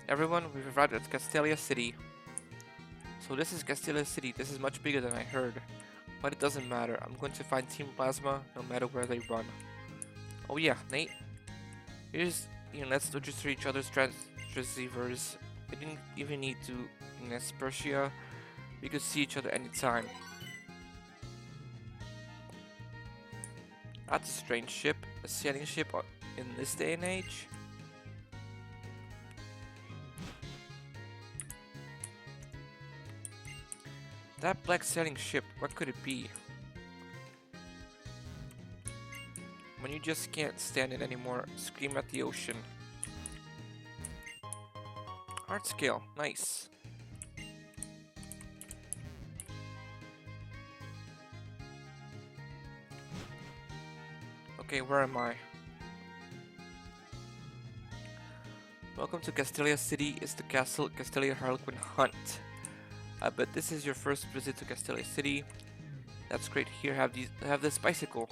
Everyone, we've arrived at Castelia City. So this is Castelia City. This is much bigger than I heard. But it doesn't matter. I'm going to find Team Plasma no matter where they run. Oh yeah, Nate. Let's register each other's transceivers. We didn't even need to Nespertia. We could see each other anytime. That's a strange ship. A sailing ship in this day and age. That black sailing ship, what could it be? When you just can't stand it anymore, scream at the ocean. Art scale, nice. Okay, where am I? Welcome to Castelia City. It's the castle Castelia Harlequin Hunt. I bet this is your first visit to Castelia City. That's great. Here, have this bicycle.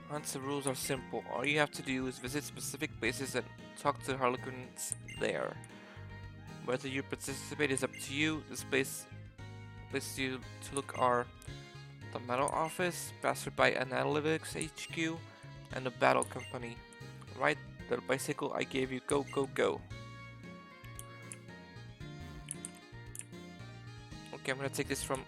Hunt's rules are simple. All you have to do is visit specific places and talk to Harlequins there. Whether you participate is up to you. This place you to look are the Metal Office, Passerby Analytics HQ, and the Battle Company. Ride the bicycle I gave you. Go, go, go. Okay, I'm gonna take this from...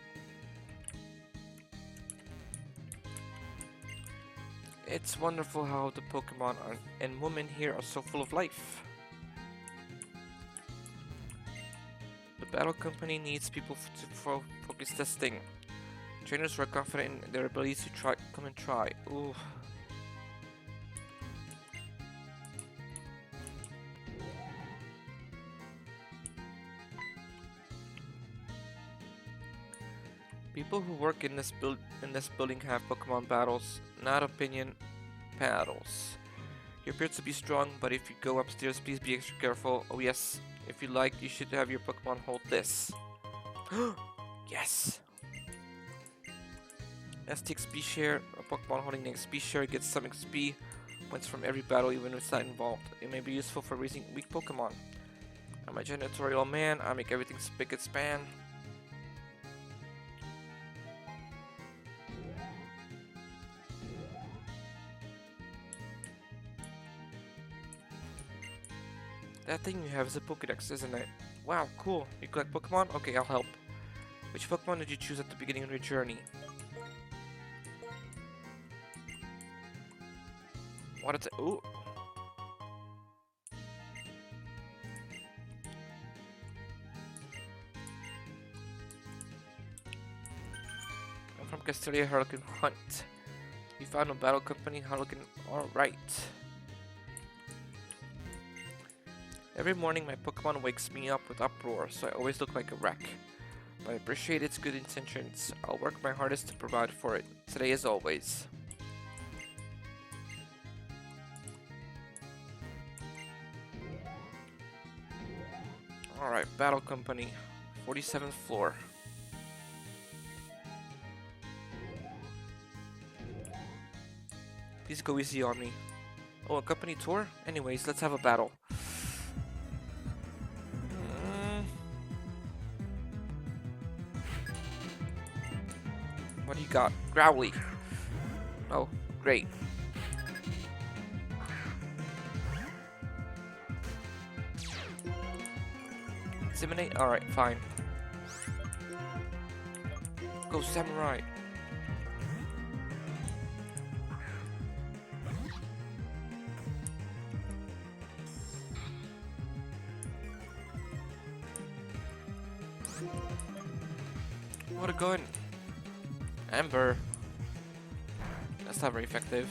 It's wonderful how the Pokemon and women here are so full of life. The Battle Company needs people to focus testing. Trainers who are confident in their abilities to come and try. Ooh. People who work in this building have Pokemon battles, not opinion battles. You appear to be strong, but if you go upstairs, please be extra careful. Oh yes, if you like, you should have your Pokemon hold this. Yes! As the XP share, a Pokemon holding the XP share gets some XP points from every battle, even if it's not involved. It may be useful for raising weak Pokemon. I'm a janitorial man, I make everything spick and span. That thing you have is a Pokédex, isn't it? Wow, cool. You collect Pokemon? Okay, I'll help. Which Pokemon did you choose at the beginning of your journey? What is it? Ooh. I'm from Castelia Harlequin Hunt. You found a Battle Company Harlequin. Alright. Every morning my Pokemon wakes me up with uproar, so I always look like a wreck. But I appreciate its good intentions. I'll work my hardest to provide for it, today as always. Alright, Battle Company, 47th floor. Please go easy on me. Oh, a company tour? Anyways, let's have a battle. What do you got? Growly. Oh, great. Intimidate? Alright, fine. Go Samurai. What a gun. Ember. That's not very effective.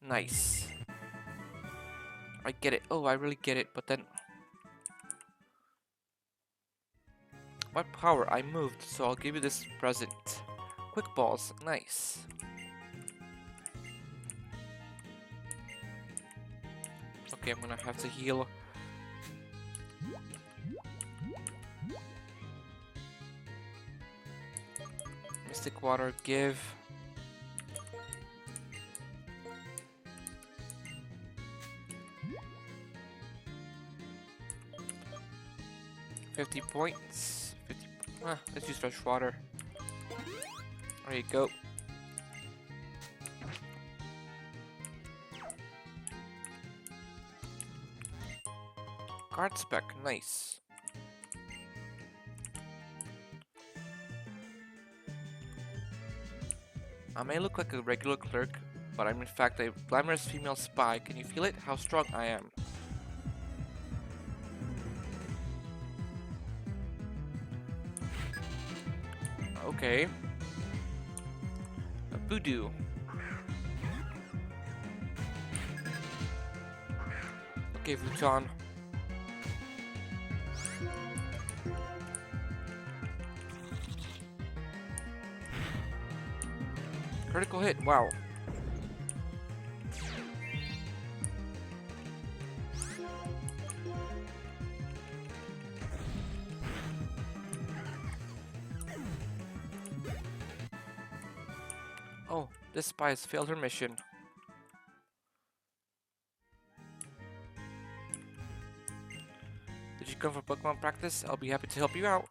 Nice. I get it. Oh, I really get it, but then... What power? I moved, so I'll give you this present. quick balls. Nice. Okay, I'm gonna have to heal. Mystic water, give. $50 points. 50. Let's use fresh water. There you go. Card spec, nice. I may look like a regular clerk, but I'm in fact a glamorous female spy. Can you feel it? How strong I am. Okay. A voodoo. Okay, Vuitton. Critical hit, wow. Oh, this spy has failed her mission. Did you come for Pokemon practice? I'll be happy to help you out.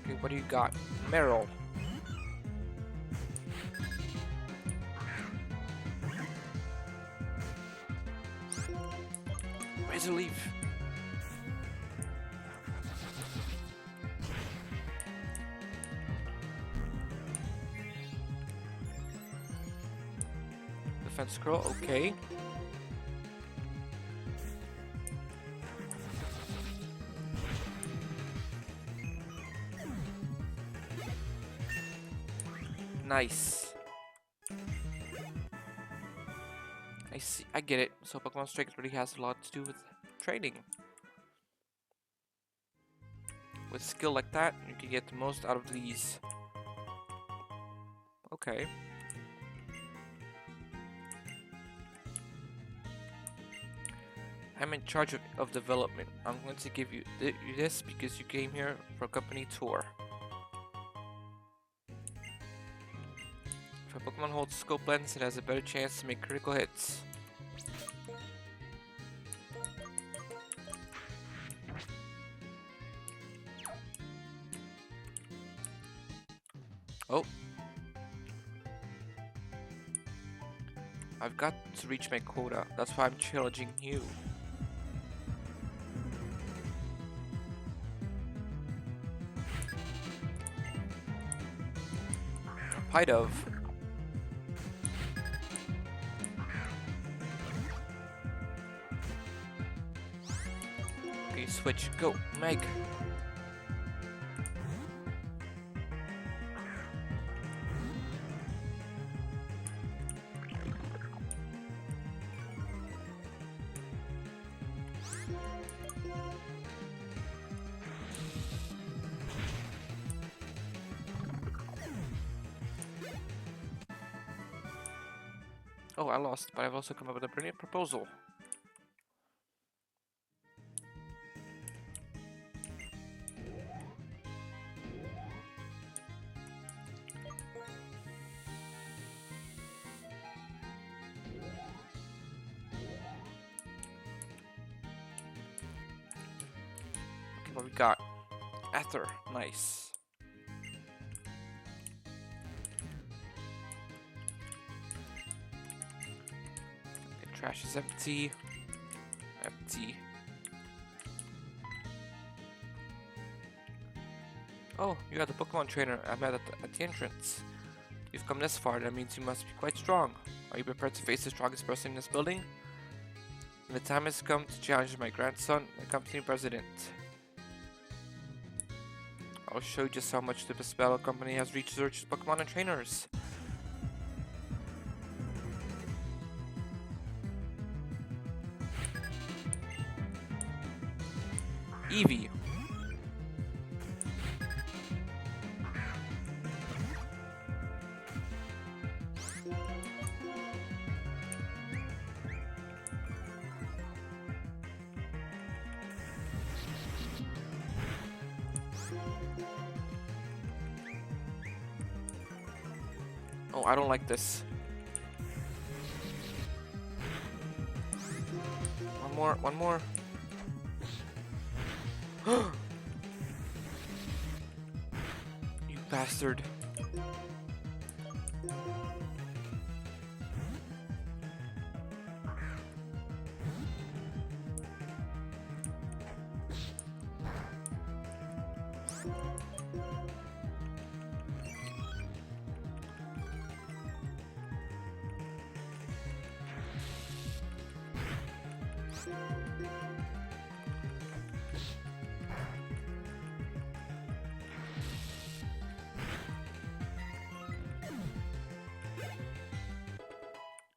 Okay, what do you got? Meryl. Razor Leaf. Defense scroll, okay. Nice. I see. I get it. So Pokemon Strength really has a lot to do with training. With skill like that, you can get the most out of these. Okay. I'm in charge of development. I'm going to give you this because you came here for a company tour. If a Pokemon holds Scope Lens, it has a better chance to make critical hits. Oh. I've got to reach my quota. That's why I'm challenging you. Pidove. Okay, switch. Go, Meg. Oh, I lost, but I've also come up with a brilliant proposal. Okay, what we got? Ether, nice. Trash is empty. Empty. Oh, you are the Pokemon trainer I met at the entrance. You've come this far, that means you must be quite strong. Are you prepared to face the strongest person in this building? The time has come to challenge my grandson, the company president. I'll show you just how much the Bespello company has researched Pokemon and trainers. Eevee. Oh, I don't like this. One more. You bastard.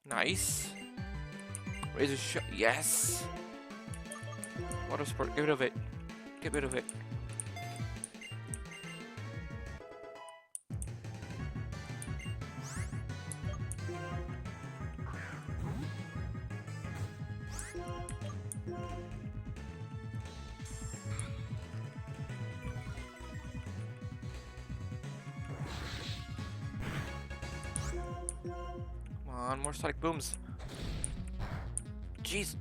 Nice. Razor shot. Yes. Water sport. Get rid of it. Get rid of it. Come on, more sonic booms. Jeez.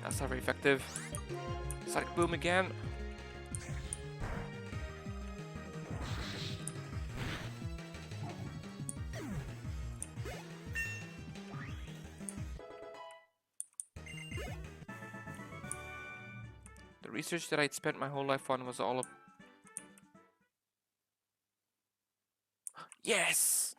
That's not very effective. Sonic boom again. The research that I'd spent my whole life on was all of... Yes!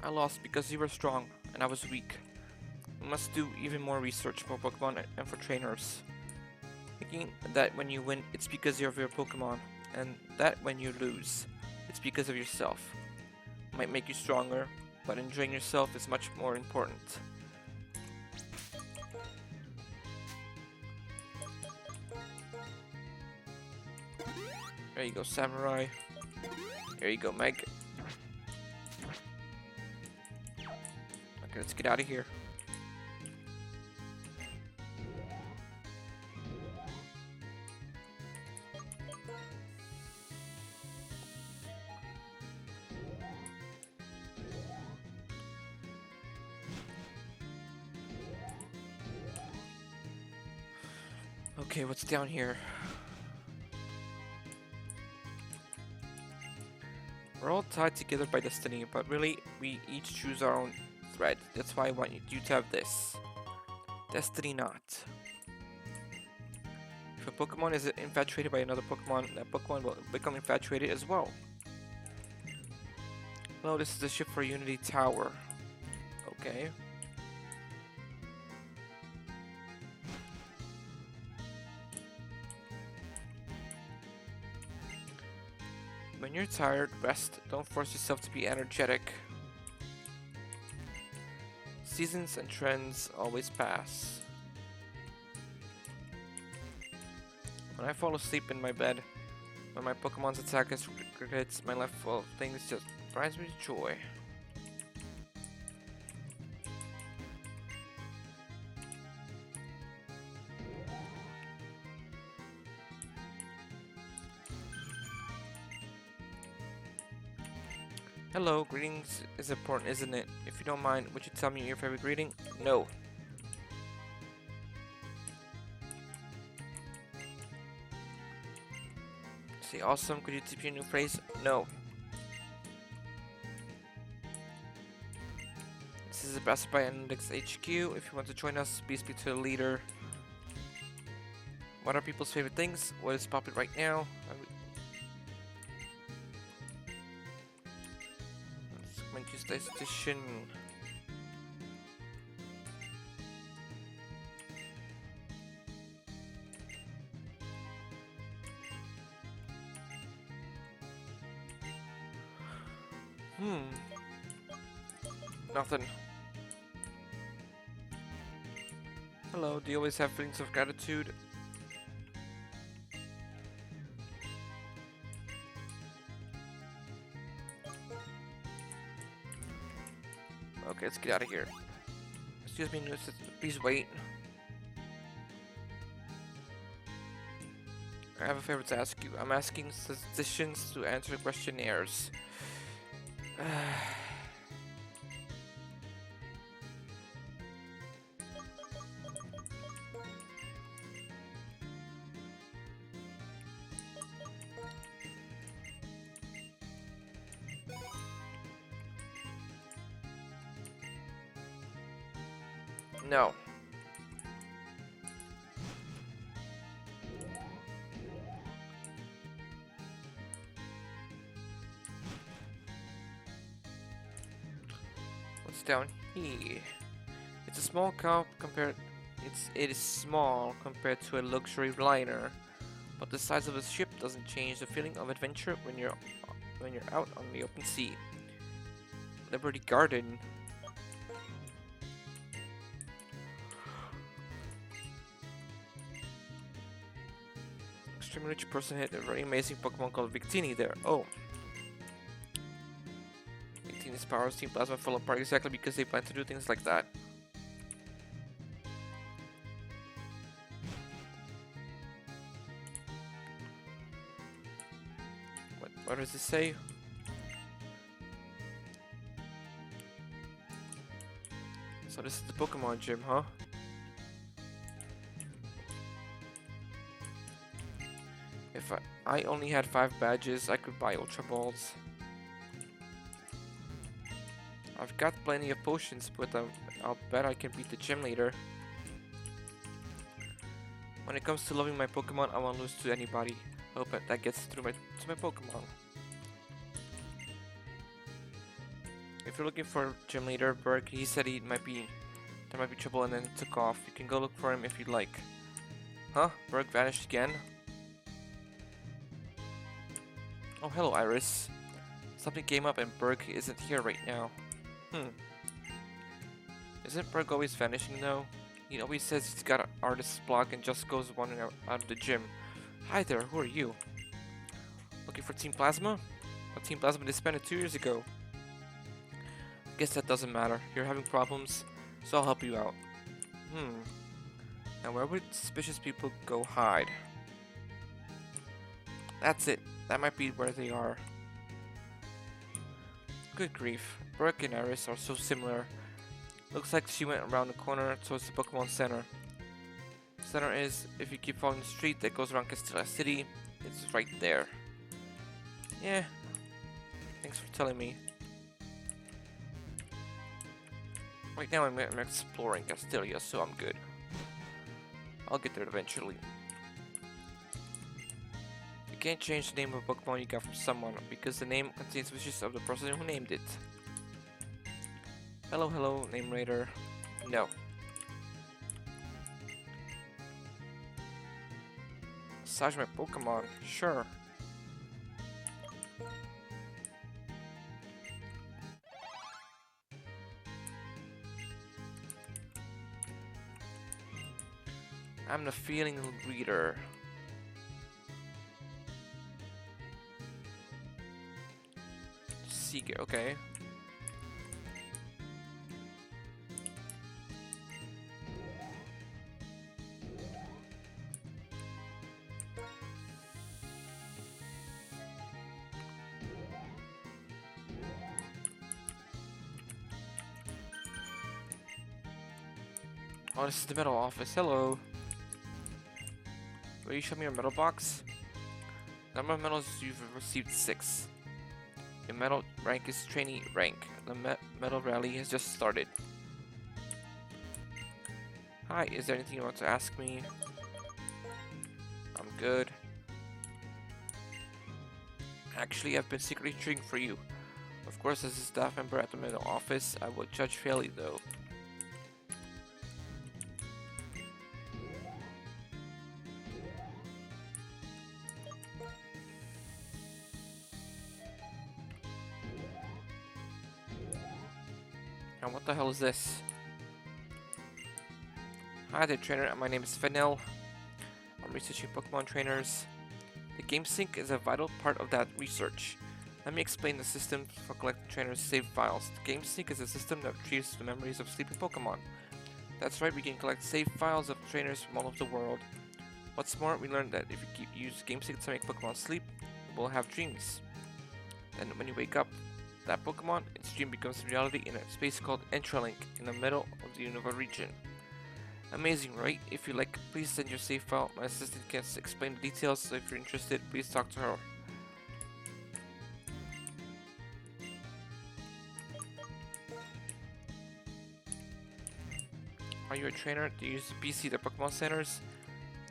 I lost because you were strong and I was weak. We must do even more research for Pokemon and for trainers. Thinking that when you win, it's because of your Pokemon, and that when you lose, it's because of yourself. It might make you stronger, but enjoying yourself is much more important. There you go, Samurai. There you go, Meg. Okay, let's get out of here. Okay, what's down here? We're all tied together by destiny, but really, we each choose our own thread. That's why I want you to have this. Destiny not. If a Pokemon is infatuated by another Pokemon, that Pokemon will become infatuated as well. Hello, this is the ship for Unity Tower. Okay. When you're tired, rest. Don't force yourself to be energetic. Seasons and trends always pass. When I fall asleep in my bed, when my Pokemon's attack hits my life full of things just brings me joy. Hello, greetings is important, isn't it? If you don't mind, would you tell me your favorite greeting? No. Say awesome, could you tip your new phrase? No. is Best Buy Index HQ. If you want to join us, please speak to the leader. What are people's favorite things? What is popular right now? Let's use this edition. Nothing. Hello, do you always have feelings of gratitude? Okay, let's get out of here. Excuse me, please wait. I have a favor to ask you. I'm asking statisticians to answer questionnaires. No. What's down here? It's a small it is small compared to a luxury liner, but the size of a ship doesn't change the feeling of adventure when you're out on the open sea. Liberty Garden. Extremely rich person hit a very amazing Pokemon called Victini there. Oh. Victini's powers Team Plasma fall apart exactly because they plan to do things like that. What does it say? So this is the Pokemon gym, huh? If I only had 5 badges, I could buy Ultra Balls. I've got plenty of potions, but I'll bet I can beat the gym leader. When it comes to loving my Pokemon, I won't lose to anybody. I hope that gets through to my Pokemon. If you're looking for gym leader Berg, he said there might be trouble and then took off. You can go look for him if you'd like. Huh? Berg vanished again? Oh, hello, Iris. Something came up and Berg isn't here right now. Isn't Berg always vanishing though? He always says he's got an artist's block and just goes wandering out of the gym. Hi there, who are you? Looking for Team Plasma? Well, Team Plasma disbanded 2 years ago. I guess that doesn't matter. You're having problems, so I'll help you out. Now where would suspicious people go hide? That's it. That might be where they are. Good grief. Brooke and Iris are so similar. Looks like she went around the corner towards the Pokemon Center. Center is, if you keep following the street that goes around Castelia City, it's right there. Yeah. Thanks for telling me. Right now I'm exploring Castelia, so I'm good. I'll get there eventually. You can't change the name of a Pokemon you got from someone, because the name contains wishes of the person who named it. Hello, name raider. No. Massage my Pokemon, sure. I'm the feeling reader. Seeker, okay. Oh, this is the metal office. Hello. Will you show me your medal box? Number of medals you've received 6. Your medal rank is trainee rank. The medal rally has just started. Hi, is there anything you want to ask me? I'm good. Actually, I've been secretly cheering for you. Of course, as a staff member at the middle office, I will judge fairly though. And what the hell is this? Hi there, trainer. My name is Fennel. I'm researching Pokemon trainers. The game sync is a vital part of that research. Let me explain the system for collecting trainers' save files. The game sync is a system that retrieves the memories of sleeping Pokemon. That's right, we can collect save files of trainers from all over the world. What's more, we learned that if you use game sync to make Pokemon sleep, it will have dreams. Then when you wake up, that Pokemon, its dream becomes reality in a space called Entralink in the middle of the Unova region. Amazing, right? If you like, please send your save file. My assistant can explain the details, so if you're interested, please talk to her. Are you a trainer? Do you use the PC at Pokemon centers?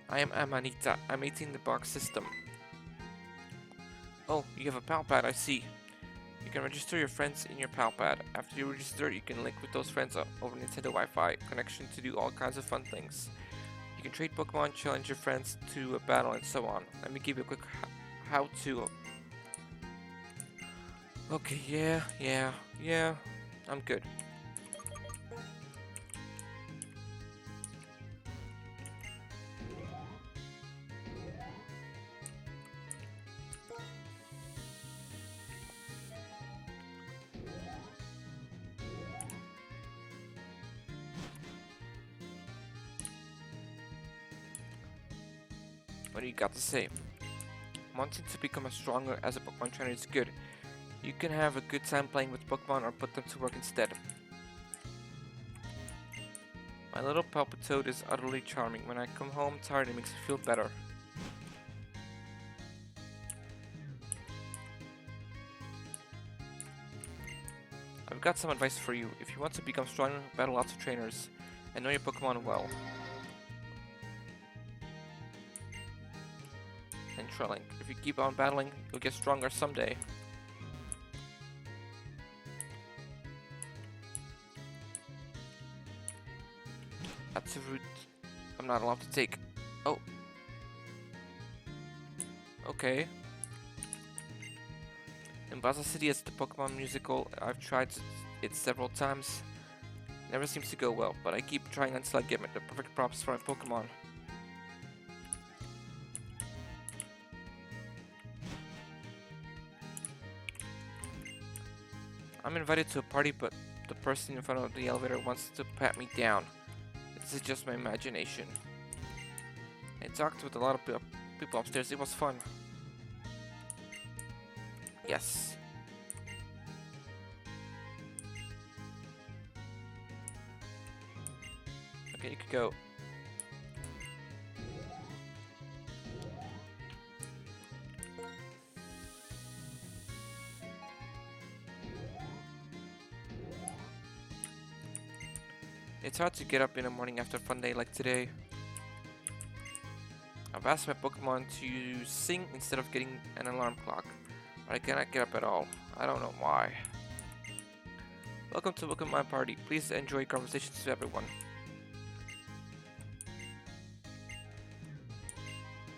I am Amanita. I'm 18 the box system. Oh, you have a pal pad, I see. You can register your friends in your pal pad. After you register, you can link with those friends over Nintendo Wi-Fi connection to do all kinds of fun things. You can trade Pokemon, challenge your friends to a battle, and so on. Let me give you a quick how-to. Okay, yeah. I'm good. What do you got to say? Wanting to become as stronger as a Pokemon trainer is good. You can have a good time playing with Pokemon or put them to work instead. My little Palpitoad is utterly charming. When I come home tired, it makes me feel better. I've got some advice for you. If you want to become stronger, battle lots of trainers, and know your Pokemon well. And Trelling. If you keep on battling, you'll get stronger someday. That's a route I'm not allowed to take. Oh. Okay. In Baza City, it's the Pokemon musical. I've tried it several times. Never seems to go well, but I keep trying until I get the perfect props for my Pokemon. I'm invited to a party, but the person in front of the elevator wants to pat me down. This is just my imagination. I talked with a lot of people upstairs. It was fun. Yes. Okay, you could go. It's hard to get up in the morning after a fun day like today. I've asked my Pokemon to sing instead of getting an alarm clock, but I cannot get up at all. I don't know why. Welcome to my party. Please enjoy conversations with everyone.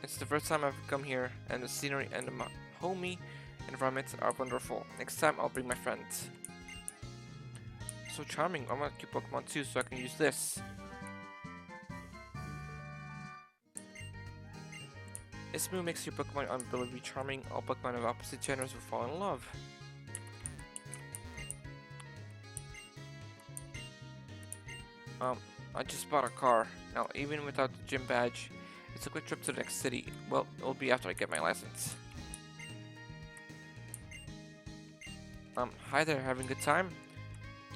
It's the first time I've come here, and the scenery and the homey environment are wonderful. Next time I'll bring my friends. So charming. I want to keep Pokemon too, so I can use this. This move makes your Pokemon unbelievably charming. All Pokemon of opposite genders will fall in love. I just bought a car. Now, even without the gym badge, it's a quick trip to the next city. Well, it'll be after I get my license. Hi there, having a good time?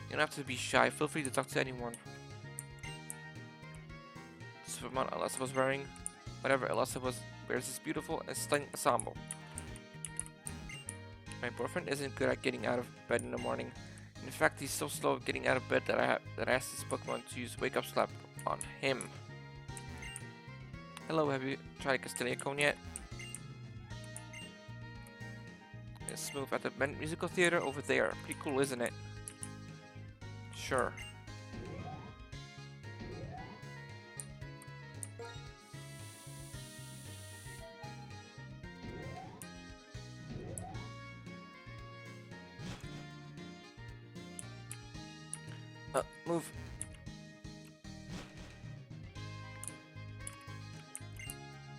You don't have to be shy, feel free to talk to anyone. This is what Alyssa was wearing. Whatever Alyssa wears is beautiful and stunning ensemble. My boyfriend isn't good at getting out of bed in the morning. In fact, he's so slow at getting out of bed that I asked his Pokemon to use Wake Up Slap on him. Hello, have you tried Castelia cone yet? It's move at the musical theater over there. Pretty cool, isn't it? Sure. Move.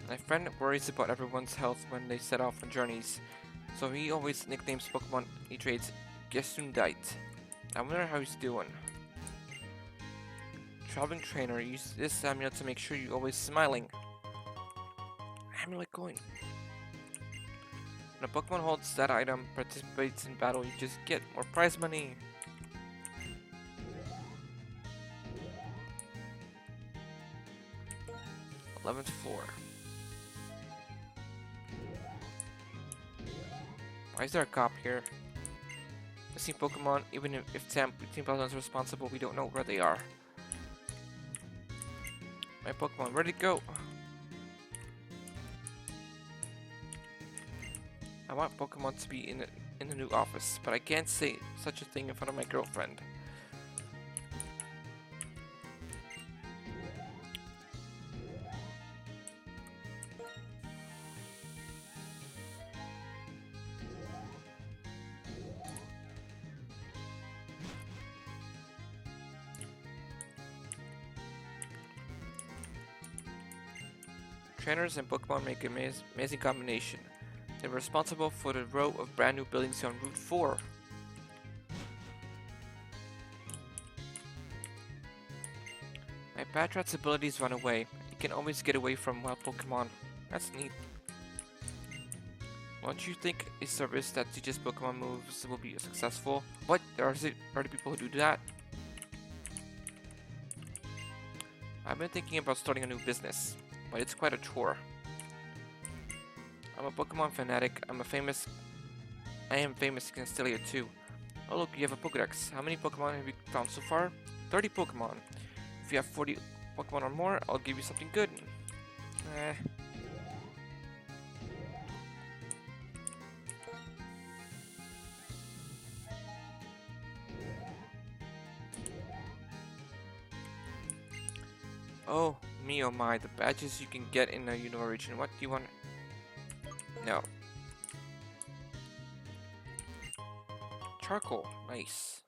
My friend worries about everyone's health when they set off on journeys, so he always nicknames Pokemon he trades Gesundheit. I wonder how he's doing. Traveling trainer, use this amulet to make sure you're always smiling. Amulet coin. When a Pokemon holds that item, participates in battle, you just get more prize money. 11th floor. Why is there a cop here? Missing Pokemon, even if Team Plaza is responsible, we don't know where they are. My Pokemon, where'd it go? I want Pokemon to be in the new office, but I can't say such a thing in front of my girlfriend. Trainers and Pokemon make an amazing combination. They're responsible for the row of brand new buildings on Route 4. My Patrat's abilities run away. He can always get away from wild Pokemon. That's neat. Don't you think a service that teaches Pokemon moves will be successful? What? There are already people who do that? I've been thinking about starting a new business, but it's quite a chore. I'm a Pokemon fanatic. I am famous in Castelia too. Oh look, you have a Pokédex. How many Pokemon have you found so far? 30 Pokemon. If you have 40 Pokemon or more, I'll give you something good. Oh, me oh my, the badges you can get in the Unova region. What do you want? No. Charcoal, nice.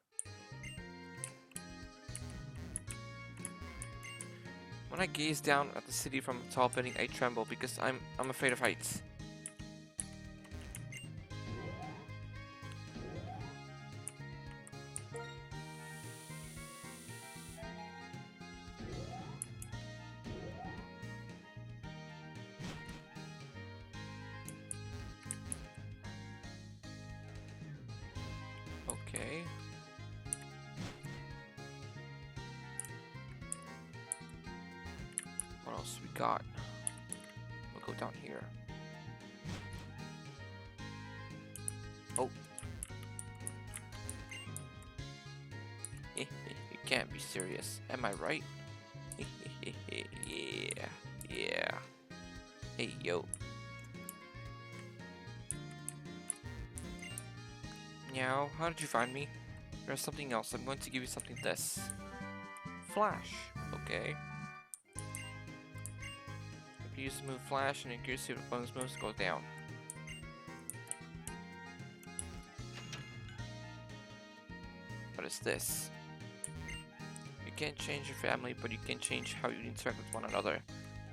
When I gaze down at the city from a tall building, I tremble because I'm afraid of heights. Okay. What else we got? We'll go down here. Oh. You can't be serious. Am I right? Yeah. Yeah. Hey, yo. Meow, how did you find me? There's something else. I'm going to give you something this. Flash. Okay. If you use the move Flash and accuracy of the opponent's moves goes down. What is this? You can't change your family, but you can change how you interact with one another.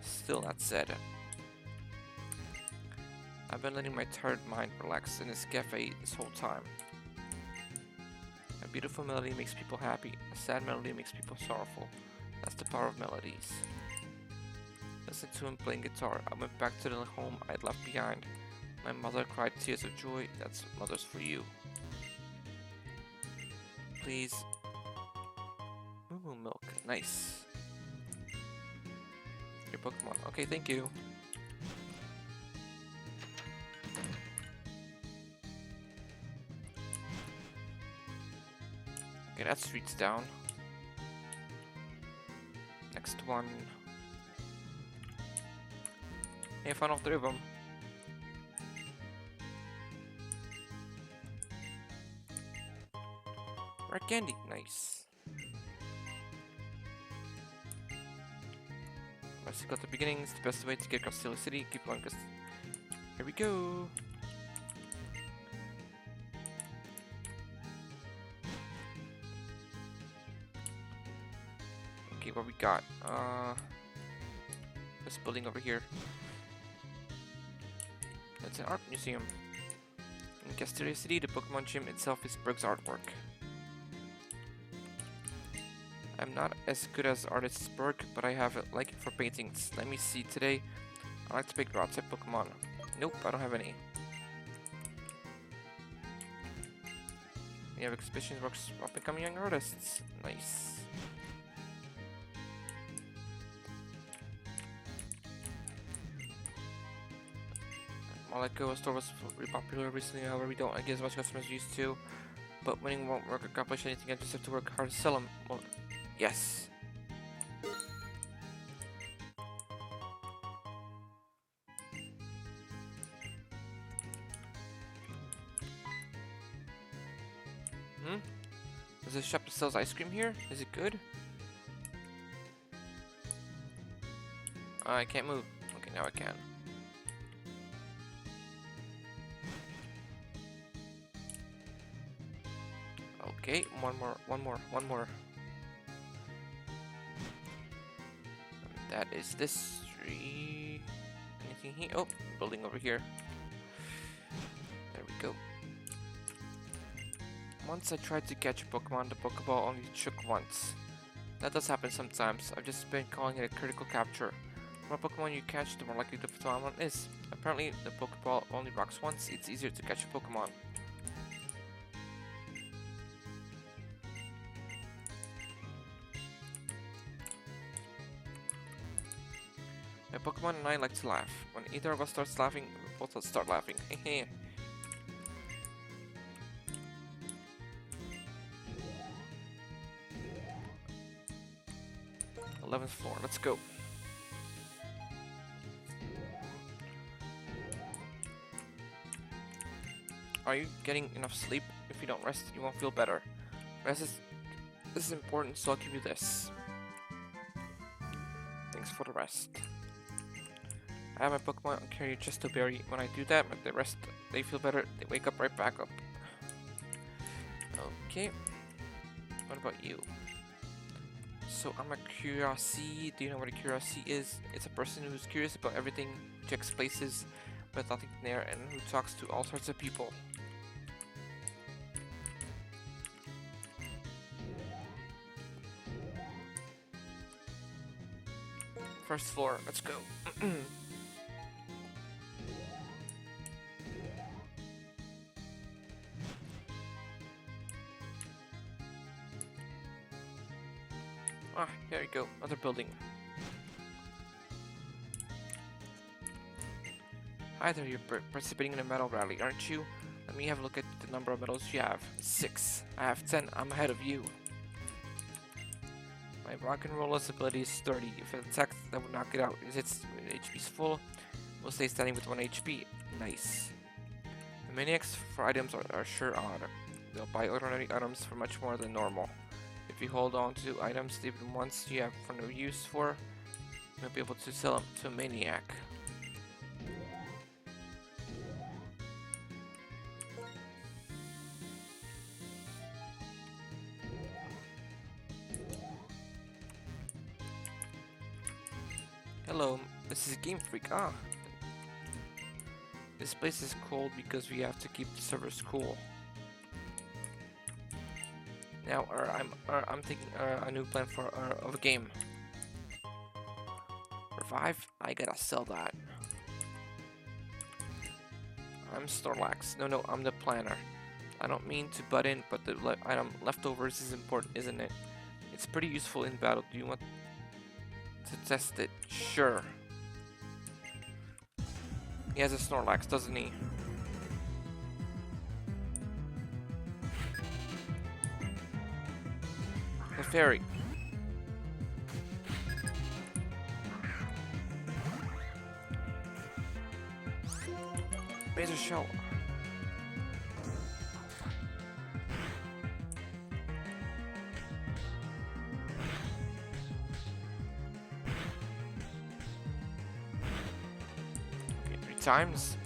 Still that said. I've been letting my tired mind relax in this cafe this whole time. A beautiful melody makes people happy. A sad melody makes people sorrowful. That's the power of melodies. Listen to him playing guitar. I went back to the home I'd left behind. My mother cried tears of joy. That's mother's for you. Please. Moo milk. Nice. Your Pokemon. Okay, thank you. Okay, that street's down. next one? Hey, I found all 3 of them. Red candy, nice. Let's go to the beginning. It's the best way to get Castelia City. Keep going, cause here we go. Okay, what we got? This building over here. It's an art museum. In Castelia City, the Pokemon Gym itself is Brooks' artwork. I'm not as good as artist Berg, but I have a liking for paintings. Let me see today. I like to paint raw type Pokemon. Nope, I don't have any. We have exhibitions works up and coming young artists. Nice. Maleko store was very popular recently, however we don't get as much customers used to. But winning won't work accomplish anything, I just have to work hard to sell them. Well, yes. There's a shop that sells ice cream here? Is it good? I can't move. Okay, now I can. Okay, one more. That is this tree. Anything here? Oh, building over here. There we go. Once I tried to catch a Pokemon, the Pokeball only shook once. That does happen sometimes. I've just been calling it a critical capture. The more Pokemon you catch, the more likely the phenomenon is. Apparently, the Pokeball only rocks once. It's easier to catch a Pokemon. My Pokemon and I like to laugh. When either of us starts laughing, we both start laughing. 11th floor, let's go. Are you getting enough sleep? If you don't rest, you won't feel better. Rest is important, so I'll give you this. Thanks for the rest. I have my Pokemon carry just to berry. When I do that, when they rest, they feel better. They wake up right back up. Okay. What about you? So I'm a Curiosity. Do you know what a Curiosity is? It's a person who's curious about everything, checks places with nothing there, and who talks to all sorts of people. First floor, let's go. Ah, here you go, another building. Hi there, you're participating in a medal rally, aren't you? Let me have a look at the number of medals you have. 6. I have 10, I'm ahead of you. My rock and roller's ability is 30. If it attacks, that would knock it out. If its HP is full, we'll stay standing with 1 HP. Nice. The maniacs for items are sure on. They'll buy ordinary items for much more than normal. If you hold on to items even once you have for no use for, you'll be able to sell them to a maniac. Hello, this is Game Freak. Ah, this place is cold because we have to keep the servers cool. Now, I'm thinking a new plan for of a game. Revive? I gotta sell that. I'm Snorlax. No, I'm the planner. I don't mean to butt in, but the item leftovers is important, isn't it? It's pretty useful in battle. Do you want to test it? Sure. He has a Snorlax, doesn't he? The fairy. Razor Shell. Okay, 3 times.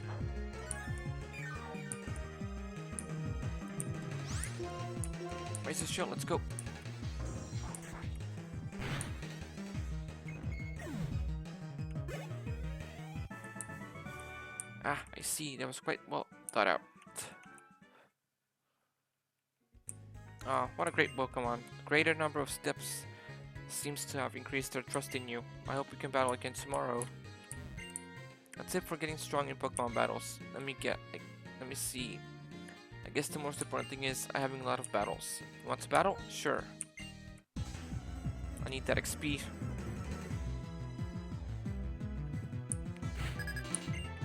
Razor Shell, let's go. Ah, I see. That was quite well thought out. Ah, what a great Pokemon. A greater number of steps seems to have increased their trust in you. I hope we can battle again tomorrow. A tip for getting strong in Pokemon battles. Let me see. I guess the most important thing is having a lot of battles. You want to battle? Sure. I need that XP.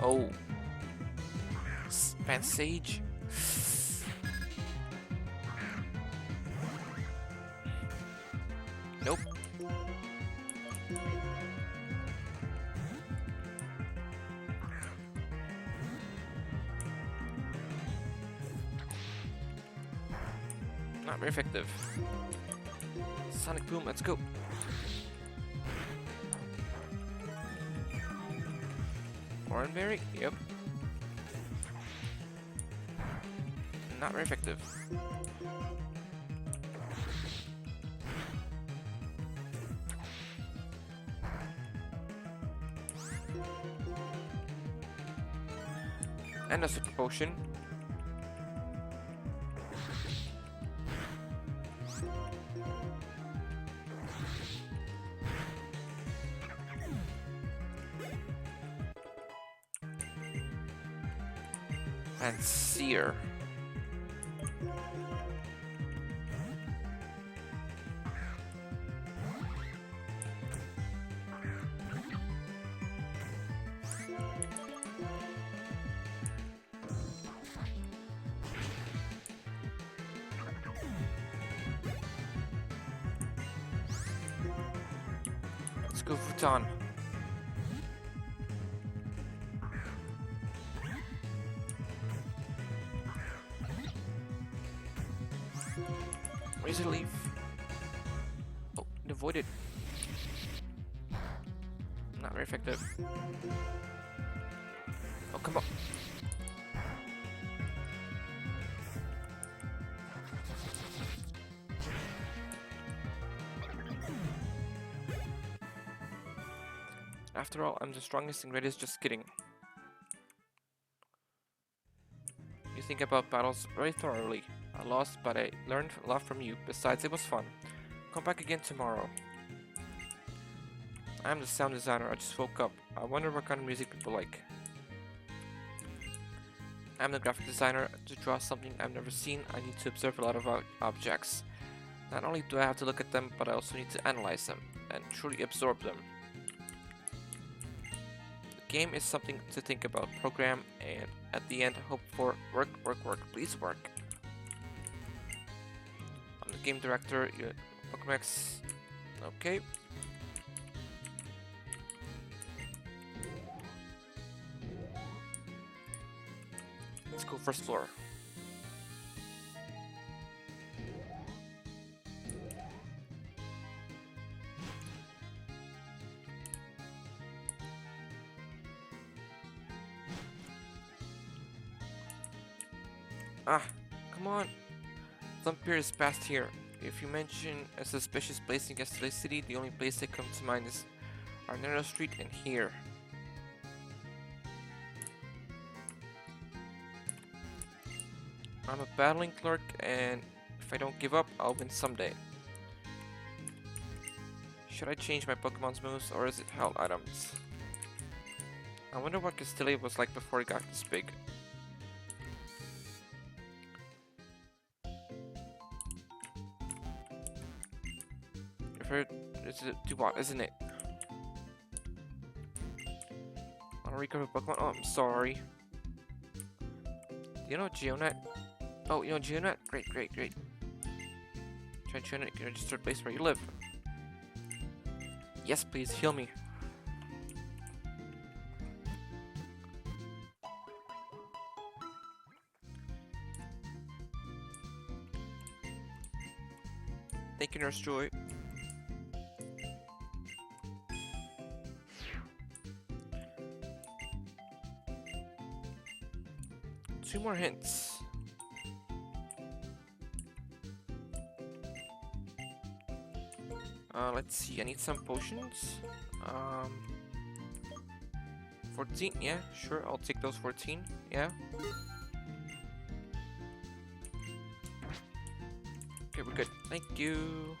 Oh. Span Sage. Nope. Not very effective. Sonic Boom, let's go. Oranberry, yep. Not very effective. And a super potion. And Seer. Let's go Futon. Razor Leaf. Oh, it avoided. Not very effective. Oh, come on. After all, I'm the strongest and greatest, just kidding. You think about battles very thoroughly. I lost, but I learned a lot from you. Besides, it was fun. Come back again tomorrow. I'm the sound designer. I just woke up. I wonder what kind of music people like. I'm the graphic designer. To draw something I've never seen, I need to observe a lot of objects. Not only do I have to look at them, but I also need to analyze them and truly absorb them. The game is something to think about, program, and at the end, hope for work, work, work. Please work. I'm the game director. Pokémex. Okay. Let's go first floor. Ah, come on. Thumpir is past here. If you mention a suspicious place in Castelia City, the only place that comes to mind is our narrow street and here. I'm a battling clerk, and if I don't give up, I'll win someday. Should I change my Pokemon's moves, or is it held items? I wonder what Castelia was like before it got this big. You've heard it's a Dubot, isn't it? Wanna recover Pokemon? Oh, I'm sorry. Do you know Geonet? Oh, you know Geonet? Great, great, great. Try to get a registered place where you live. Yes, please, heal me. you, Nurse Joy. Two more hints. Let's see, I need some potions. 14, yeah, sure, I'll take those 14, yeah. Okay, we're good, thank you.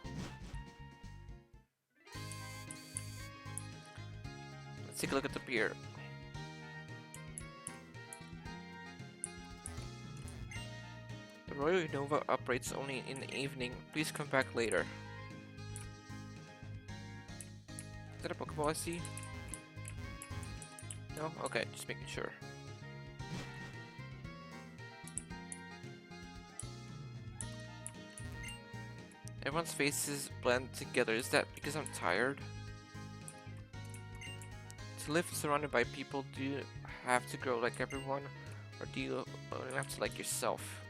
Let's take a look at the pier. The Royal Nova operates only in the evening. Please come back later. Is that a Pokeball I see? No? Okay, just making sure. Everyone's faces blend together. Is that because I'm tired? To live surrounded by people, do you have to grow like everyone? Or do you only have to like yourself?